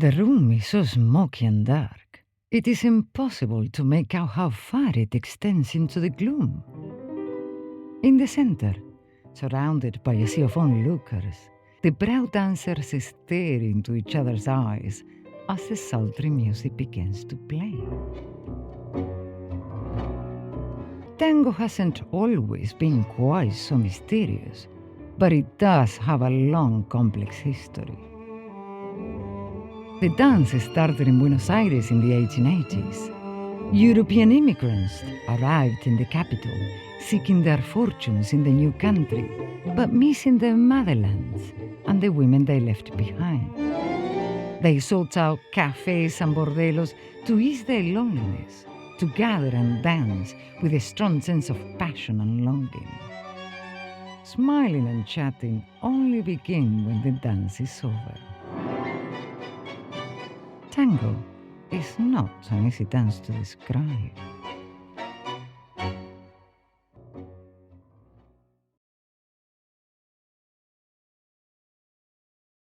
The room is so smoky and dark, it is impossible to make out how far it extends into the gloom. In the center, surrounded by a sea of onlookers, the proud dancers stare into each other's eyes as the sultry music begins to play. Tango hasn't always been quite so mysterious, but it does have a long, complex history. The dance started in Buenos Aires in the 1880s. European immigrants arrived in the capital, seeking their fortunes in the new country, but missing their motherlands and the women they left behind. They sought out cafes and bordellos to ease their loneliness, to gather and dance with a strong sense of passion and longing. Smiling and chatting only begin when the dance is over. Tango is not an easy dance to describe.